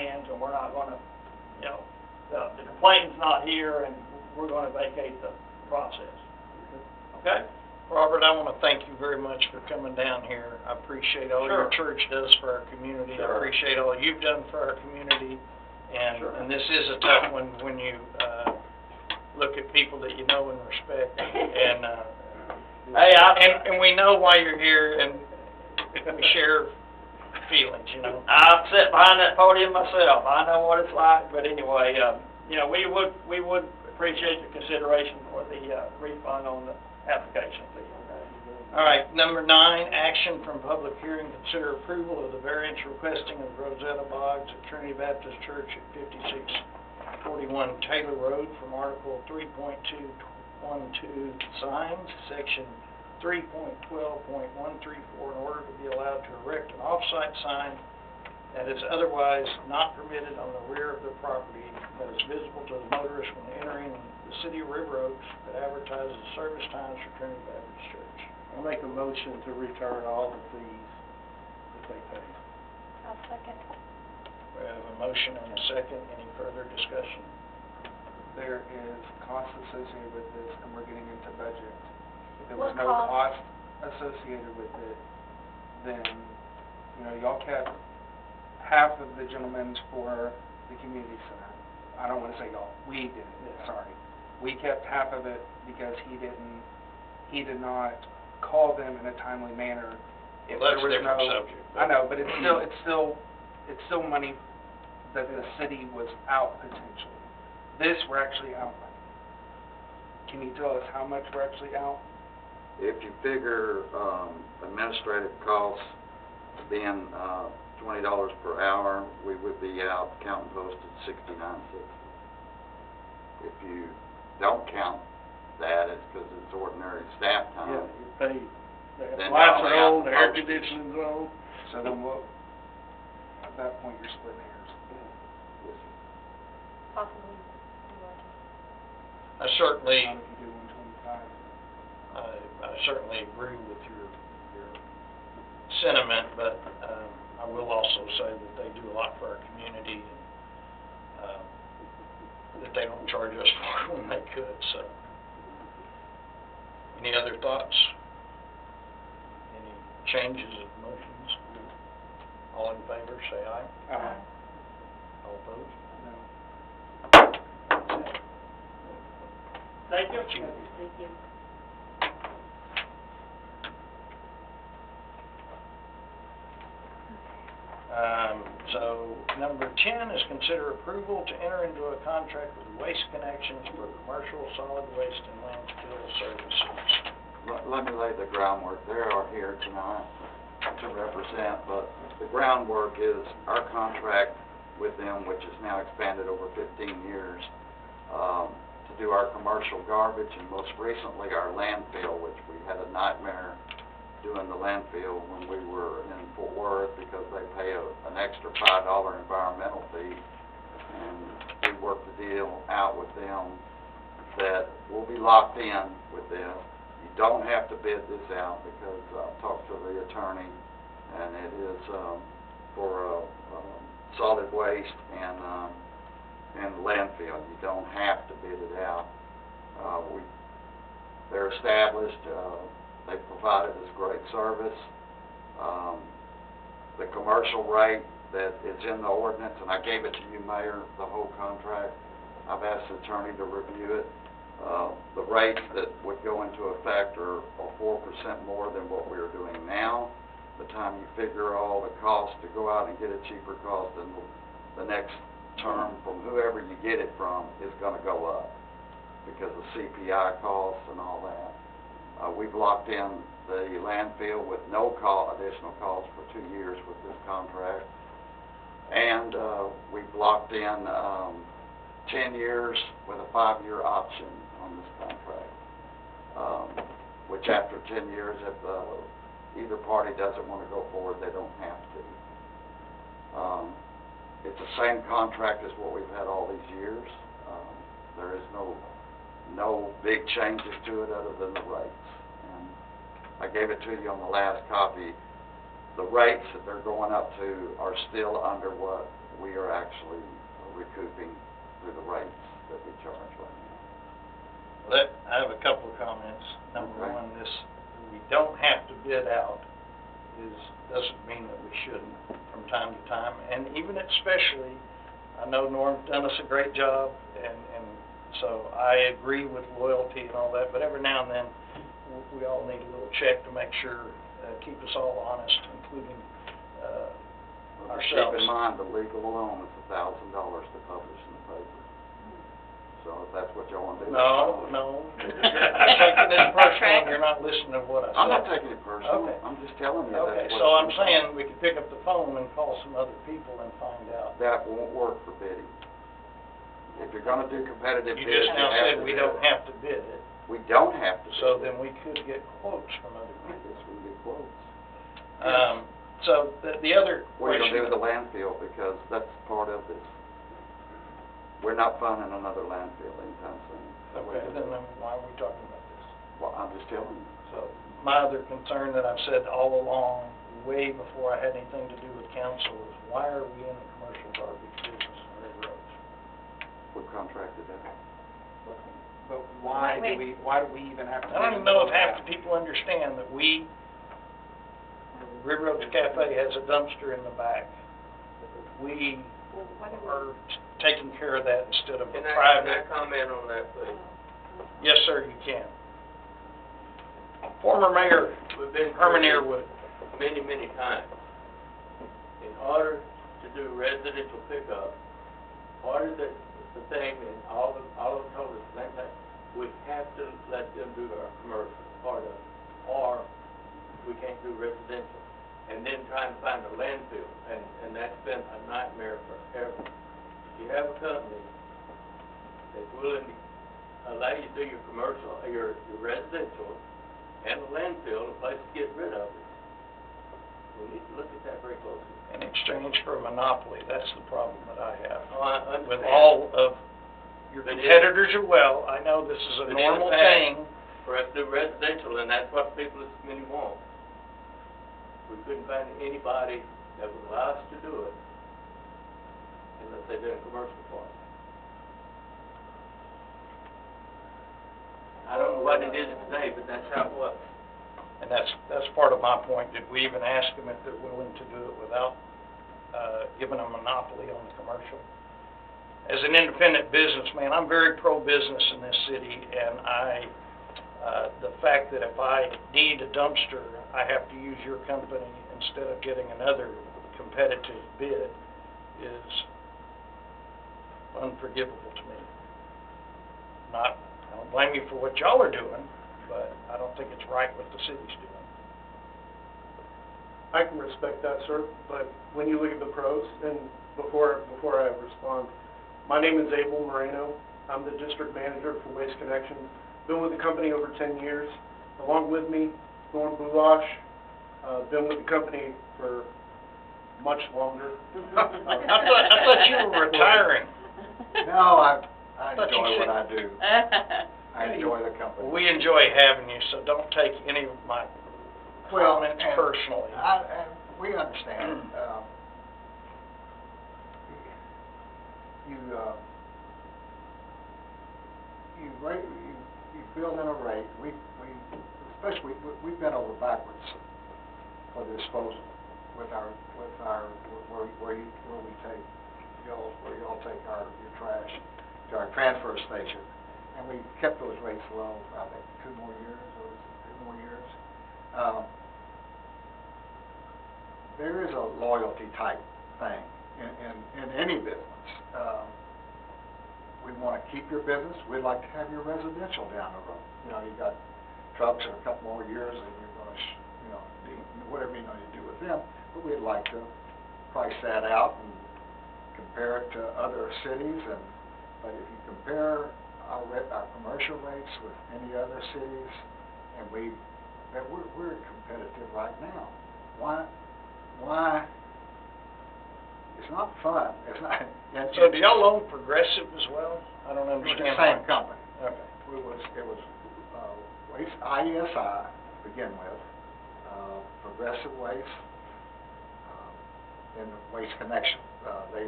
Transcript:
hands, and we're not gonna, you know, the complainant's not here, and we're gonna vacate the process. Okay? Robert, I want to thank you very much for coming down here. I appreciate all your Sure. church does for our community. Sure. I appreciate all you've done for our community. And, Sure. and this is a tough one when you, look at people that you know and respect. And, Hey, and we know why you're here, and we share feelings, you know. I've sat behind that podium myself. I know what it's like, but anyway, you know, we would appreciate the consideration for the refund on the application fee. All right, number 9, action from public hearing, consider approval of the variance requesting of Rosetta Boggs at Trinity Baptist Church at 5641 Taylor Road from Article 3.212 signs, Section 3.12.134, in order to be allowed to erect an off-site sign that is otherwise not permitted on the rear of their property, that is visible to the motorist when entering the city of River Oaks, that advertises service times for Trinity Baptist Church. I'll make a motion to return all the fees that they paid. I'll second. We have a motion and a second. Any further discussion? There is cost associated with this, and we're getting into budget. If there was What no cost? cost associated with it, then, you know, y'all kept half of the gentleman's for the community center. I don't wanna say y'all, we did it, sorry. We kept half of it because he did not call them in a timely manner. If Well, that's there a was different no- subject. I know, but it's still money that the city was out potentially. This, we're actually out money. Can you tell us how much we're actually out? If you figure, administrative costs being, $20 per hour, we would be out, counting postage, $69.60. If you don't count that, it's because it's ordinary staff Yeah, time. you're paid. The Then lights y'all are have on, the air postage. conditioning's on. So then what, at that point, you're splitting hairs. Possibly. I certainly, Not if you do 125. I certainly agree with your sentiment, but, I will also say that they do a lot for our community, and, that they don't charge us for when they could, so. Any other thoughts? Any changes of motions? All in favor, say aye. All opposed? No. Thank you. Thank you. Thank you. So, number 10 is consider approval to enter into a contract with Waste Connections for commercial solid waste and landfill services. Let me lay the groundwork. They are here tonight to represent, but the groundwork is our contract with them, which is now expanded over 15 years, to do our commercial garbage, and most recently our landfill, which we had a nightmare doing the landfill when we were in Fort Worth, because they pay an extra $5 environmental fee, and we worked the deal out with them that we'll be locked in with this. You don't have to bid this out, because I talked to the attorney, and it is for solid waste and landfill. You don't have to bid it out. They're established. They provided us great service. The commercial rate that is in the ordinance, and I gave it to you, Mayor, the whole contract. I've asked the attorney to review it. The rates that would go into effect are 4% more than what we are doing now. By the time you figure all the costs to go out and get a cheaper cost, then the next term from whoever you get it from is going to go up because of CPI costs and all that. We've locked in the landfill with no additional cost for 2 years with this contract. And we've locked in 10 years with a 5-year option on this contract, which after 10 years, if either party doesn't want to go forward, they don't have to. It's the same contract as what we've had all these years. There is no big changes to it other than the rates. And I gave it to you on the last copy. The rates that they're going up to are still under what we are actually recouping through the rates that we charge right now. I have a couple of comments. Number Okay. one, we don't have to bid out doesn't mean that we shouldn't from time to time, and even especially, I know Norm's done us a great job, and so I agree with loyalty and all that, but every now and then, we all need a little check to make sure, keep us all honest, including, But ourselves. keep in mind, the legal alone is $1,000 to publish in the paper. So if that's what y'all want to do. No, you're taking this personal, you're not listening to what I said. I'm not taking it personal. Okay. I'm just telling you Okay, that's what. so I'm saying we could pick up the phone and call some other people and find out. That won't work for bidding. If you're gonna do competitive You bids, just you now have said to we do don't it. have to bid it, We don't have to. so bid it. then we could get quotes from other I people. guess we get quotes. So the other What are you gonna do question, with the landfill, because that's part of this. We're not funding another landfill anytime soon. okay, then why are we talking about this? Well, I'm just telling you. So my other concern that I've said all along, way before I had anything to do with council, is why are we in the commercial garbage business on Red Roads? We're contracted out. But why do we even have to? I don't even know if half the people understand that River Oaks Cafe has a dumpster in the back. We are taking care of that instead of a Can I private. comment on that, please? Yes, sir, you can. Former Mayor We've been Herman through Earwood. this many times. In order to do residential pickup, part of the thing, and all of them told us the same thing, we have to let them do our commercial part of it, or we can't do residential. And then trying to find a landfill, and that's been a nightmare forever. If you have a company that's willing to allow you to do your commercial, your residential, and a landfill, a place to get rid of it, we need to look at that very closely. In exchange for a monopoly, that's the problem that I have. Oh, I understand. With all of your But competitors are well, I know this is a But in the normal past- thing. For us to do residential, and that's what people in this community want. We couldn't find anybody that would allow us to do it unless they did a commercial part. I don't know what it is today, but that's how it was. And that's part of my point. Did we even ask them if they're willing to do it without, giving a monopoly on the commercial? As an independent businessman, I'm very pro-business in this city, and the fact that if I need a dumpster, I have to use your company instead of getting another competitive bid is unforgivable to me. I don't blame you for what y'all are doing, but I don't think it's right what the city's doing. I can respect that, sir, but when you look at the pros, and before I respond, my name is Abel Moreno. I'm the district manager for Waste Connections. Been with the company over 10 years. Along with me, Norm Boulash, been with the company for much longer. I thought you were retiring. No, I thought you enjoy what said- I do. I enjoy the company. We enjoy having you, so don't take any of my comments and personally. we understand. You build in a rate. Especially we've been over backwards for the disposal with our where we take where y'all take your trash to our transfer station, and we kept those rates low. I think 2 more years. There is a loyalty type thing in any business. We want to keep your business. We'd like to have your residential down the road. You got trucks in a couple more years, and you're going to, whatever you do with them. But we'd like to price that out and compare it to other cities. But if you compare our commercial rates with any other cities, and we're competitive right now. Why? It's not fun. It's not. So do y'all own Progressive as well? I don't It was understand. the same company. Okay. It was Waste IESI to begin with, Progressive Waste, and Waste Connection. They